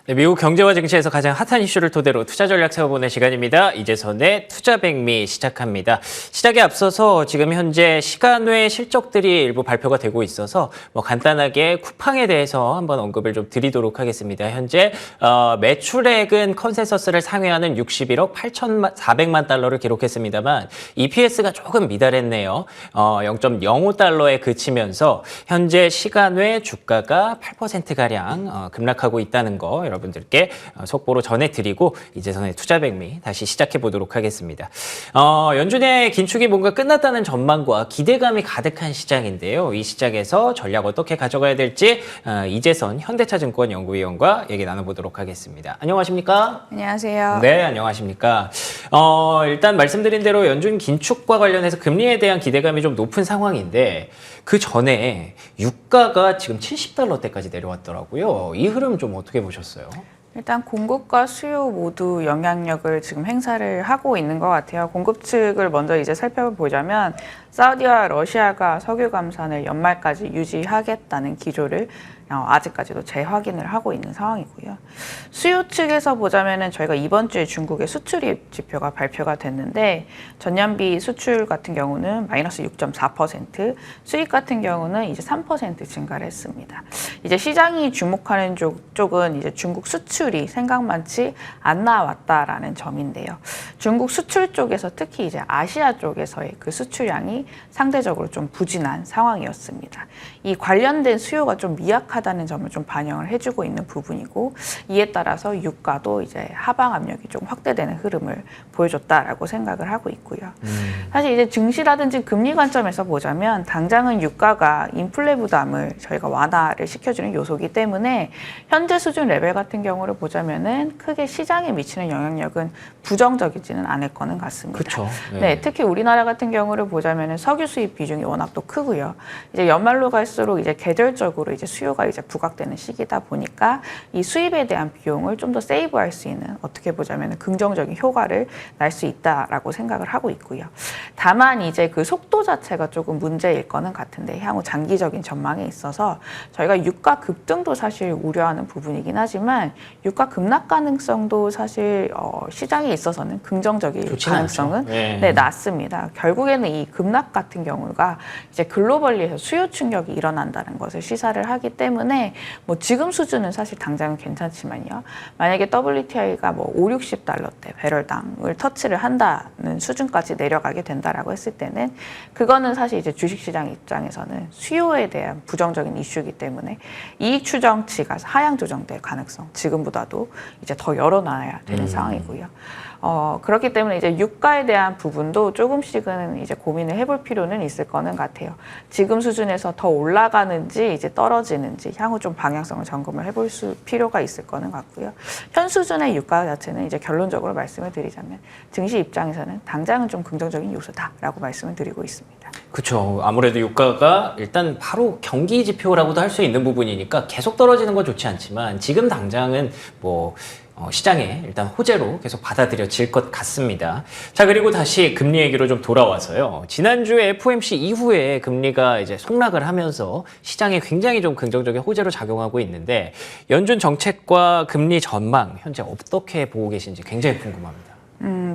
네, 미국 경제와 증시에서 가장 핫한 이슈를 토대로 투자 전략 세워보는 시간입니다. 이재선의 투자백미 시작합니다. 시작에 앞서서 지금 현재 시간외 실적들이 일부 발표가 되고 있어서 간단하게 쿠팡에 대해서 한번 언급을 좀 드리도록 하겠습니다. 현재 매출액은 컨센서스를 상회하는 61억 8,400만 달러를 기록했습니다만 EPS가 조금 미달했네요. 0.05달러에 그치면서 현재 시간외 주가가 8%가량 급락하고 있다는 거 여러분들께 속보로 전해드리고 이재선의 투자백미 다시 시작해 보도록 하겠습니다. 연준의 긴축이 뭔가 끝났다는 전망과 기대감이 가득한 시장인데요. 이 시장에서 전략 어떻게 가져가야 될지 이재선 현대차증권 연구위원과 얘기 나눠보도록 하겠습니다. 안녕하십니까? 안녕하세요. 네, 안녕하십니까? 일단 말씀드린 대로 연준 긴축과 관련해서 금리에 대한 기대감이 좀 높은 상황인데 그 전에 유가가 지금 70달러대까지 내려왔더라고요. 이 흐름 좀 어떻게 보셨어요? 일단 공급과 수요 모두 영향력을 지금 행사를 하고 있는 것 같아요. 공급 측을 먼저 이제 살펴보자면 사우디와 러시아가 석유 감산을 연말까지 유지하겠다는 기조를 아직까지도 재확인을 하고 있는 상황이고요. 수요 측에서 보자면은 저희가 이번 주에 중국의 수출입 지표가 발표가 됐는데 전년비 수출 같은 경우는 마이너스 6.4%, 수입 같은 경우는 이제 3% 증가를 했습니다. 이제 시장이 주목하는 쪽은 이제 중국 수출이 생각만치 안 나왔다라는 점인데요. 중국 수출 쪽에서 특히 이제 아시아 쪽에서의 그 수출량이 상대적으로 좀 부진한 상황이었습니다. 이 관련된 수요가 좀 미약하다는 점을 좀 반영을 해주고 있는 부분이고 이에 따라서 유가도 이제 하방 압력이 좀 확대되는 흐름을 보여줬다라고 생각을 하고 있고요. 사실 이제 증시라든지 금리 관점에서 보자면 당장은 유가가 인플레 부담을 저희가 완화를 시켜주는 요소이기 때문에 현재 수준 레벨 같은 경우를 보자면은 크게 시장에 미치는 영향력은 부정적이지는 않을 거는 같습니다. 그렇죠. 네, 특히 우리나라 같은 경우를 보자면은 석유 수입 비중이 워낙 또 크고요. 이제 연말로 갈수록 이제 계절적으로 이제 수요가 이제 부각되는 시기다 보니까 이 수입에 대한 비용을 좀 더 세이브할 수 있는 어떻게 보자면 긍정적인 효과를 날 수 있다라고 생각을 하고 있고요. 다만 이제 그 속도 자체가 조금 문제일 거는 같은데 향후 장기적인 전망에 있어서 저희가 유가 급등도 사실 우려하는 부분이긴 하지만 유가 급락 가능성도 사실 시장에 있어서는 긍정적인 가능성은 네, 낮습니다. 결국에는 이 급락 같은 경우가 이제 글로벌리에서 수요 충격이 일어난다는 것을 시사를 하기 때문에 뭐 지금 수준은 사실 당장은 괜찮지만요. 만약에 WTI가 뭐 5, 60달러대 배럴당을 터치를 한다는 수준까지 내려가게 된다라고 했을 때는 그거는 사실 이제 주식시장 입장에서는 수요에 대한 부정적인 이슈이기 때문에 이익 추정치가 하향 조정될 가능성 지금보다도 이제 더 열어놔야 되는 상황이고요. 그렇기 때문에 이제 유가에 대한 부분도 조금씩은 이제 고민을 해볼 필요는 있을 거는 같아요. 지금 수준에서 더 올라가는지 이제 떨어지는지 향후 좀 방향성을 점검을 해볼 필요가 있을 거는 같고요. 현 수준의 유가 자체는 이제 결론적으로 말씀을 드리자면 증시 입장에서는 당장은 좀 긍정적인 요소다라고 말씀을 드리고 있습니다. 그렇죠. 아무래도 유가가 일단 바로 경기 지표라고도 할 수 있는 부분이니까 계속 떨어지는 건 좋지 않지만 지금 당장은 시장에 일단 호재로 계속 받아들여질 것 같습니다. 자, 그리고 다시 금리 얘기로 좀 돌아와서요. 지난주에 FOMC 이후에 금리가 이제 속락을 하면서 시장에 굉장히 좀 긍정적인 호재로 작용하고 있는데 연준 정책과 금리 전망 현재 어떻게 보고 계신지 굉장히 궁금합니다.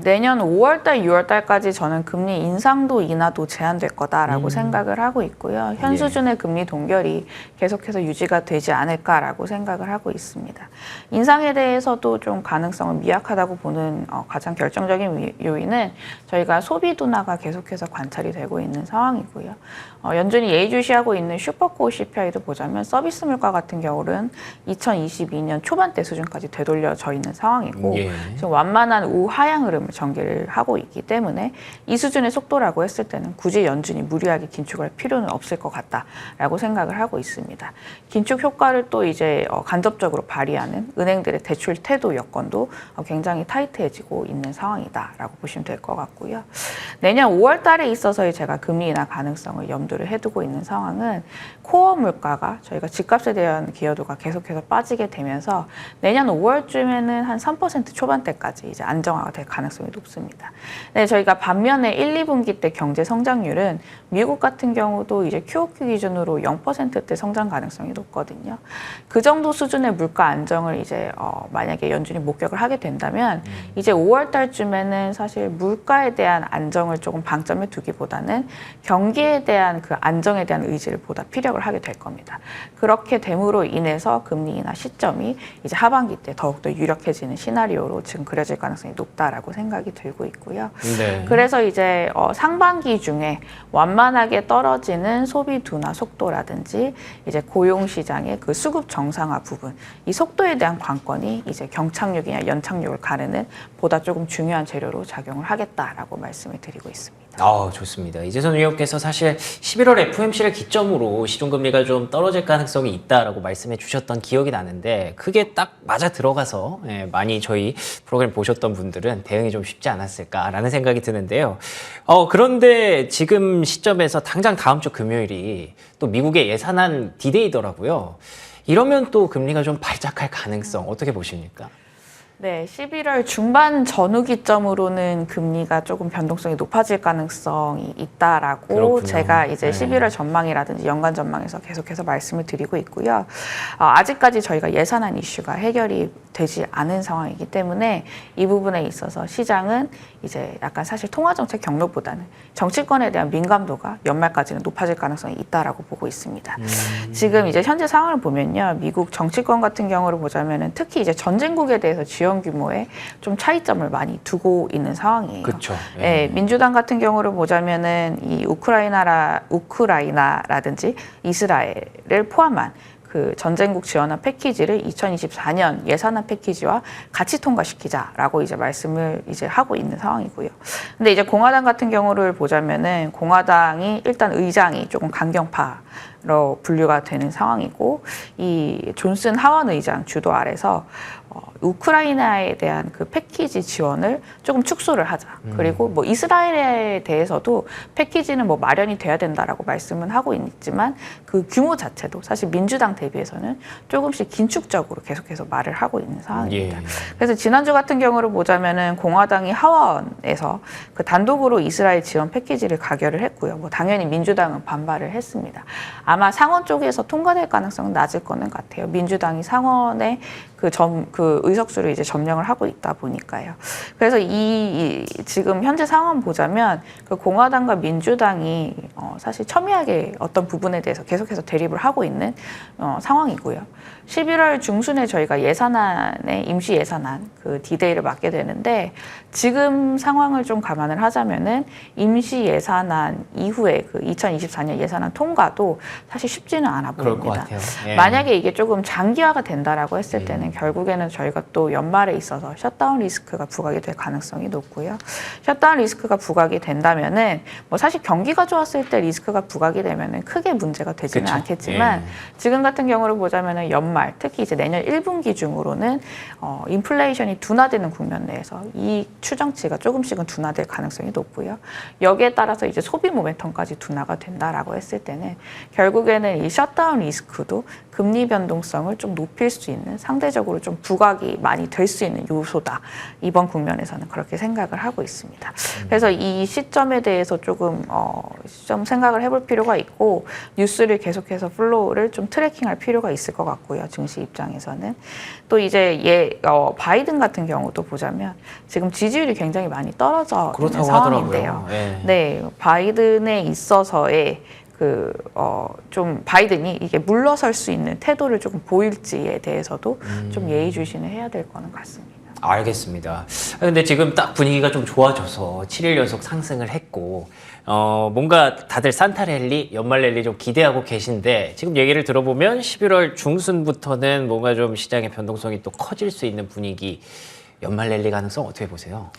내년 5월달, 6월달까지 저는 금리 인상도 인하도 제한될 거다라고 생각을 하고 있고요. 현 수준의 금리 동결이 계속해서 유지가 되지 않을까라고 생각을 하고 있습니다. 인상에 대해서도 좀 가능성은 미약하다고 보는 가장 결정적인 요인은 저희가 소비 둔화가 계속해서 관찰이 되고 있는 상황이고요. 연준이 예의주시하고 있는 슈퍼코어 CPI도 보자면 서비스 물가 같은 경우는 2022년 초반대 수준까지 되돌려져 있는 상황이고 지금 완만한 우하향 흐름을 전개를 하고 있기 때문에 이 수준의 속도라고 했을 때는 굳이 연준이 무리하게 긴축할 필요는 없을 것 같다라고 생각을 하고 있습니다. 긴축 효과를 또 이제 간접적으로 발휘하는 은행들의 대출 태도 여건도 굉장히 타이트해지고 있는 상황이다라고 보시면 될 것 같고요. 내년 5월 달에 있어서의 제가 금리 인하 가능성을 염두를 해두고 있는 상황은 코어 물가가 저희가 집값에 대한 기여도가 계속해서 빠지게 되면서 내년 5월쯤에는 한 3% 초반대까지 이제 안정화가 될 가능성이 가능성이 높습니다. 네, 저희가 반면에 1, 2분기 때 경제 성장률은 미국 같은 경우도 이제 QOQ 기준으로 0%대 성장 가능성이 높거든요. 그 정도 수준의 물가 안정을 이제 만약에 연준이 목격을 하게 된다면 이제 5월 달쯤에는 사실 물가에 대한 안정을 조금 방점에 두기보다는 경기에 대한 그 안정에 대한 의지를 보다 피력을 하게 될 겁니다. 그렇게 됨으로 인해서 금리 인하 시점이 이제 하반기 때 더욱더 유력해지는 시나리오로 지금 그려질 가능성이 높다라고 생각이 들고 있고요. 네. 그래서 이제 상반기 중에 완만하게 떨어지는 소비 둔화 속도라든지 이제 고용 시장의 그 수급 정상화 부분, 이 속도에 대한 관건이 이제 경착륙이나 연착륙을 가르는 보다 조금 중요한 재료로 작용을 하겠다라고 말씀을 드리고 있습니다. 좋습니다. 이재선 위원께서 사실 11월 FOMC를 기점으로 시중금리가 좀 떨어질 가능성이 있다라고 말씀해 주셨던 기억이 나는데 그게 딱 맞아 들어가서 많이 저희 프로그램 보셨던 분들은 대응이 좀 쉽지 않았을까라는 생각이 드는데요. 그런데 지금 시점에서 당장 다음 주 금요일이 또 미국의 예산안 디데이더라고요. 이러면 또 금리가 좀 발작할 가능성 어떻게 보십니까? 네, 11월 중반 전후 기점으로는 금리가 조금 변동성이 높아질 가능성이 있다라고 그렇군요. 제가 이제 11월 전망이라든지 연간 전망에서 계속해서 말씀을 드리고 있고요. 아직까지 저희가 예산안 이슈가 해결이 되지 않은 상황이기 때문에 이 부분에 있어서 시장은 이제 약간 사실 통화정책 경로보다는 정치권에 대한 민감도가 연말까지는 높아질 가능성이 있다라고 보고 있습니다. 지금 이제 현재 상황을 보면요, 미국 정치권 같은 경우를 보자면은 특히 이제 전쟁국에 대해서 지원 규모에 좀 차이점을 많이 두고 있는 상황이에요. 그렇죠. 네, 민주당 같은 경우를 보자면은 이 우크라이나라든지 이스라엘을 포함한 그 전쟁국 지원안 패키지를 2024년 예산안 패키지와 같이 통과시키자라고 이제 말씀을 이제 하고 있는 상황이고요. 근데 이제 공화당 같은 경우를 보자면은 공화당이 일단 의장이 조금 강경파로 분류가 되는 상황이고 이 존슨 하원 의장 주도 아래서 우크라이나에 대한 그 패키지 지원을 조금 축소를 하자. 그리고 뭐 이스라엘에 대해서도 패키지는 뭐 마련이 돼야 된다라고 말씀은 하고 있지만 그 규모 자체도 사실 민주당 대비해서는 조금씩 긴축적으로 계속해서 말을 하고 있는 상황입니다. 예. 그래서 지난주 같은 경우를 보자면은 공화당이 하원에서 그 단독으로 이스라엘 지원 패키지를 가결을 했고요. 뭐 당연히 민주당은 반발을 했습니다. 아마 상원 쪽에서 통과될 가능성은 낮을 거는 같아요. 민주당이 상원에 그 의석수를 이제 점령을 하고 있다 보니까요. 그래서 지금 현재 상황 보자면 그 공화당과 민주당이 사실 첨예하게 어떤 부분에 대해서 계속해서 대립을 하고 있는 상황이고요. 11월 중순에 저희가 예산안에 임시 예산안 그 디데이를 맞게 되는데 지금 상황을 좀 감안을 하자면은 임시 예산안 이후에 그 2024년 예산안 통과도 사실 쉽지는 않아 그럴 것 보입니다. 같아요. 예. 만약에 이게 조금 장기화가 된다라고 했을 때는 결국에는 저희가 또 연말에 있어서 셧다운 리스크가 부각이 될 가능성이 높고요. 셧다운 리스크가 부각이 된다면은 뭐 사실 경기가 좋았을 때 리스크가 부각이 되면은 크게 문제가 되지는 그쵸. 않겠지만 지금 같은 경우를 보자면은 연말 특히 이제 내년 1분기 중으로는 인플레이션이 둔화되는 국면 내에서 이 추정치가 조금씩은 둔화될 가능성이 높고요. 여기에 따라서 이제 소비 모멘텀까지 둔화가 된다라고 했을 때는 결국에는 이 셧다운 리스크도 금리 변동성을 좀 높일 수 있는 상대적으로 좀 부각이 많이 될 수 있는 요소다. 이번 국면에서는 그렇게 생각을 하고 있습니다. 그래서 이 시점에 대해서 조금 좀 생각을 해볼 필요가 있고 뉴스를 계속해서 플로우를 좀 트래킹할 필요가 있을 것 같고요. 증시 입장에서는 또 이제 바이든 같은 경우도 보자면 지금 지지율이 굉장히 많이 떨어져 있는 상황인데요. 네, 바이든에 있어서의 좀 바이든이 이게 물러설 수 있는 태도를 조금 보일지에 대해서도 좀 예의주시는 해야 될 거는 같습니다. 알겠습니다. 근데 지금 딱 분위기가 좀 좋아져서 7일 연속 상승을 했고 뭔가 다들 산타 랠리, 연말 랠리 좀 기대하고 계신데 지금 얘기를 들어보면 11월 중순부터는 뭔가 좀 시장의 변동성이 또 커질 수 있는 분위기, 연말 랠리 가능성 어떻게 보세요?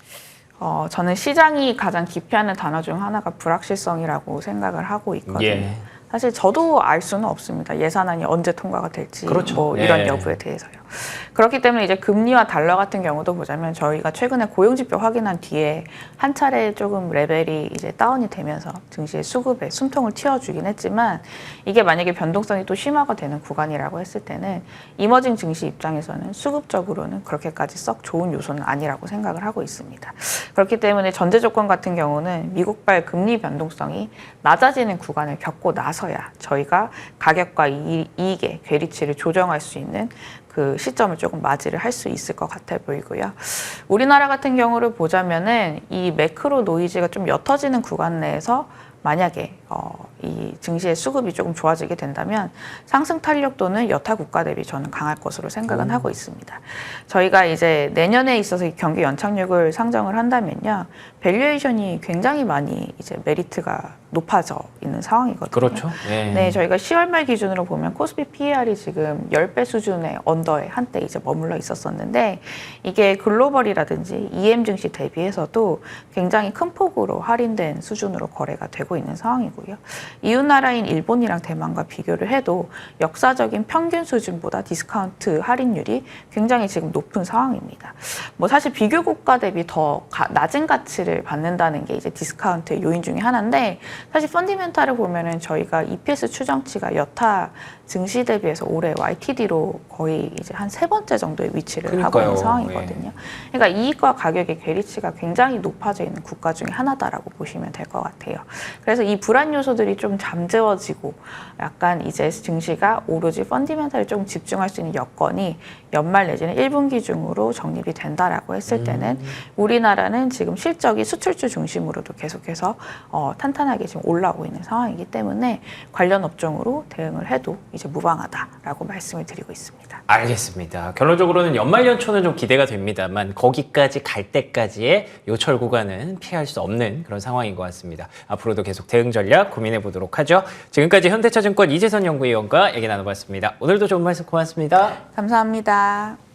저는 시장이 가장 기피하는 단어 중 하나가 불확실성이라고 생각을 하고 있거든요. 예. 사실 저도 알 수는 없습니다. 예산안이 언제 통과가 될지 그렇죠. 뭐 이런 예. 여부에 대해서요. 그렇기 때문에 이제 금리와 달러 같은 경우도 보자면 저희가 최근에 고용지표 확인한 뒤에 한 차례 조금 레벨이 이제 다운이 되면서 증시의 수급에 숨통을 틔워주긴 했지만 이게 만약에 변동성이 또 심화가 되는 구간이라고 했을 때는 이머징 증시 입장에서는 수급적으로는 그렇게까지 썩 좋은 요소는 아니라고 생각을 하고 있습니다. 그렇기 때문에 전제 조건 같은 경우는 미국발 금리 변동성이 낮아지는 구간을 겪고 나서야 저희가 가격과 이익의 괴리치를 조정할 수 있는 그 시점을 조금 맞이를 할 수 있을 것 같아 보이고요. 우리나라 같은 경우를 보자면은 이 매크로 노이즈가 좀 옅어지는 구간 내에서 만약에 이 증시의 수급이 조금 좋아지게 된다면 상승 탄력도는 여타 국가 대비 저는 강할 것으로 생각은 하고 있습니다. 저희가 이제 내년에 있어서 이 경기 연착륙을 상정을 한다면요, 밸류에이션이 굉장히 많이 이제 메리트가 높아져 있는 상황이거든요. 그렇죠. 네, 저희가 10월 말 기준으로 보면 코스피 PER이 지금 10배 수준의 언더에 한때 이제 머물러 있었었는데 이게 글로벌이라든지 EM 증시 대비해서도 굉장히 큰 폭으로 할인된 수준으로 거래가 되고 있는 상황이고요. 이웃 나라인 일본이랑 대만과 비교를 해도 역사적인 평균 수준보다 디스카운트 할인율이 굉장히 지금 높은 상황입니다. 뭐 사실 비교 국가 대비 더 낮은 가치를 받는다는 게 이제 디스카운트의 요인 중에 하나인데 사실 펀디멘탈을 보면은 저희가 EPS 추정치가 여타 증시 대비해서 올해 YTD로 거의 이제 한 3번째 정도의 위치를 하고 있는 상황이거든요. 그러니까 이익과 가격의 괴리치가 굉장히 높아져 있는 국가 중에 하나다라고 보시면 될 것 같아요. 그래서 이 불안 요소들이 좀 잠재워지고 약간 이제 증시가 오로지 펀디멘탈에 좀 집중할 수 있는 여건이 연말 내지는 1분기 중으로 정립이 된다라고 했을 때는 우리나라는 지금 실적이 수출주 중심으로도 계속해서 탄탄하게 지금 올라오고 있는 상황이기 때문에 관련 업종으로 대응을 해도 이제 무방하다라고 말씀을 드리고 있습니다. 알겠습니다. 결론적으로는 연말 연초는 좀 기대가 됩니다만 거기까지 갈 때까지의 요철 구간은 피할 수 없는 그런 상황인 것 같습니다. 앞으로도 계속 대응 전략 고민해 보도록 하죠. 지금까지 현대차증권 이재선 연구위원과 얘기 나눠봤습니다. 오늘도 좋은 말씀 고맙습니다. 감사합니다.